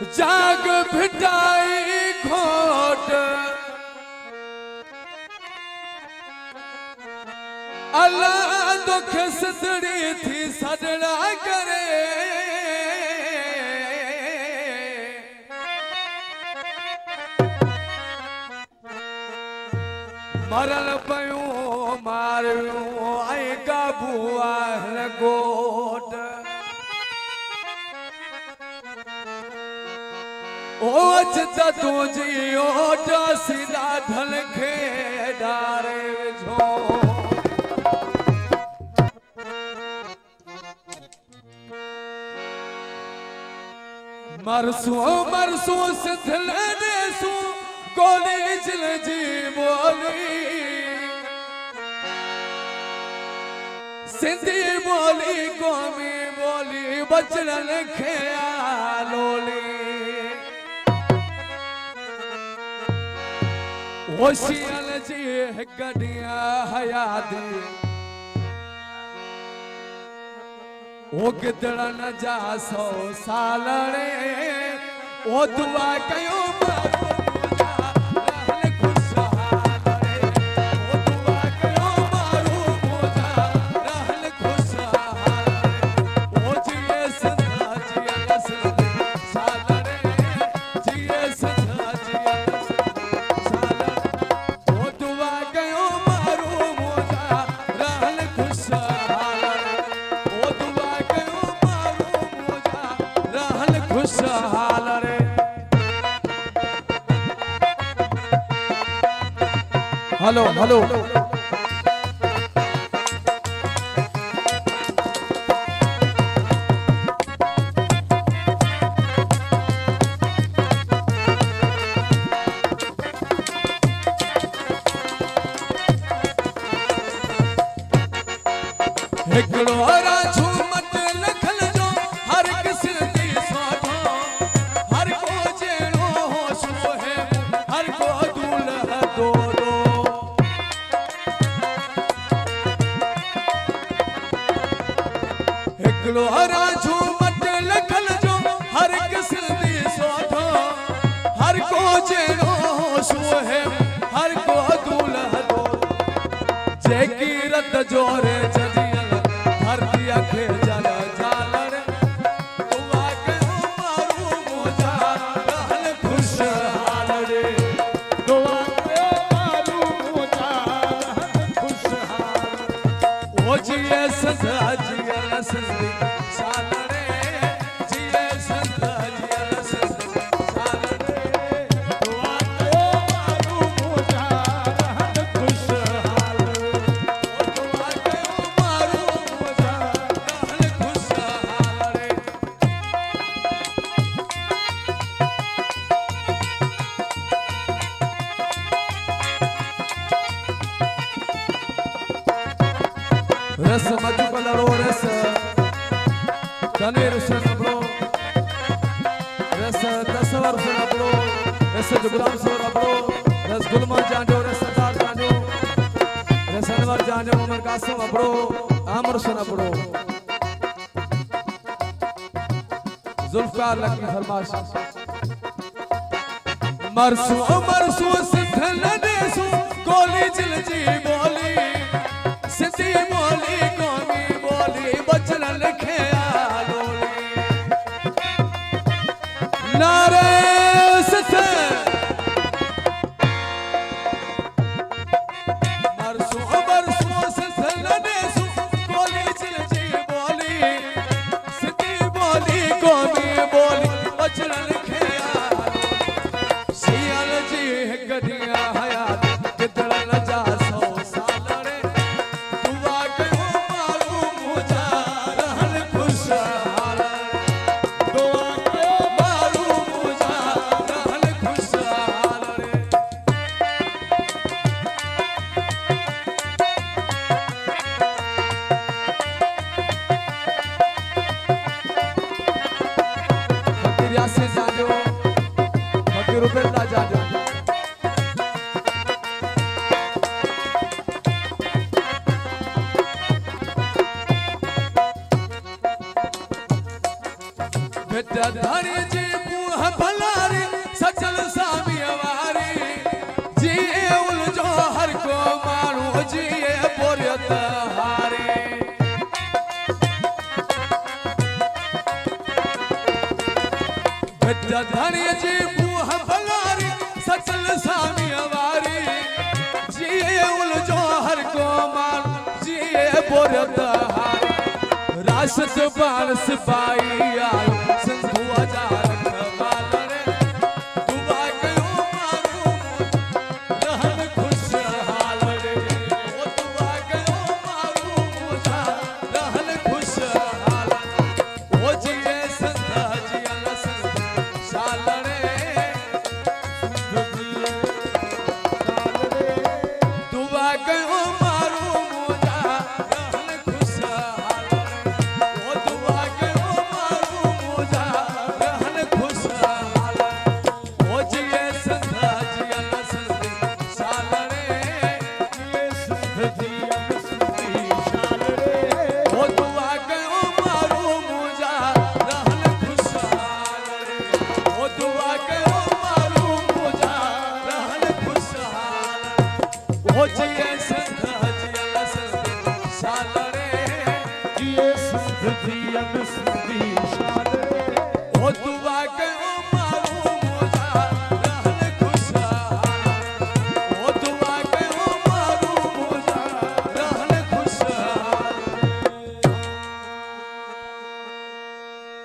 जाग भिटाई घोट अल्लाह दुख सदड़ी थी सदड़ा करे मरल पयूं मारियूं ऐं काबू आहे गोट ओ अच तुझी ओट सीधा धन खे डारे विझो मरसू मरसू सिथल देसू गोली जिल जी बोली सिंधी बोली कौमी बोली बचड़न खे लोली होशियल जी गडिया हयाती ओ गिदड़न जा 100 साल रे ओ दुआ कयो हेलो हेलो हिकड़ो राजू मत लखल जो हर किसी दी सोठो हर को जेड़ो होश है हर को दूल्हा दो हिकड़ो राजू मत लखल जो हर किसी दी सोठो हर को जेड़ो होश है हर को दूल्हा दो जेकी रत जोरे खे जल जालर दुआ कयो मारू मोजा रहल खुशहाल रे दुआ कयो मारू मोजा रहल खुशहाल ओ जिए सदा जियल सिंधी साल रे जिए सदा जियल सिंधी साल रे दुआ कयो मारू मोजा रहल खुशहाल दुआ कयो मारू रस मधु कलरो रस धनेर सनबड़ो रस दसवर सनबड़ो रस जुगराम सनबड़ो रस गुलमा जांडो रस सदार जांडो रस अनवर जांडो उमर कासम अबड़ो आमर सनबड़ो जुल्फकार लकी फरमाश मरसू मरसू सिथल देसू गोली जिल जी बोली सिंधी बोली कौमी बोली बचड़न खे लोली नारे सिथ मरसू मरसू सिथल देसू गोली जिल जी बोली सिंधी बोली कौमी बोली बचड़न खे सियाल जी गडिया हयात गिदड़न जा 100 साल रे दुआ कयो मारू मोजा रहल खुशहाल दुआ कयो मारू मोजा रहल खुशहाल रे फकीर यासिन जाजो फकीर रुपैया जाजो बेटा धारी जी बूह भलारी सचल सामी वारी जिए उलझो हर को मारू जिए बोरियत हारी धनी जी बूह भलारी सचल सामी वारी जिए उलझो हर को मारू जिए बोरियत हारी राशद बाण सिपाही आयो सिंधु हजार खवाल रे दुआ गयो मारू रहन खुशहाल रे ओ दुआ गयो मारू मुझा रहन खुशहाल ओ जिए संधा जियल संध शाल रे दुआ गयो मारू मुझा रहन खुशहाल ओ दुआ गयो मारू मुझा रहन खुशहाल ओ जिए संधा जियल संध शाल रे जिए संध जियल संध शाल रे ओ दुआ गयो मारू मुझा रहन खुशहाल रे ओ दुआ गयो मारू मुझा रहन खुशहाल ओ जिए संध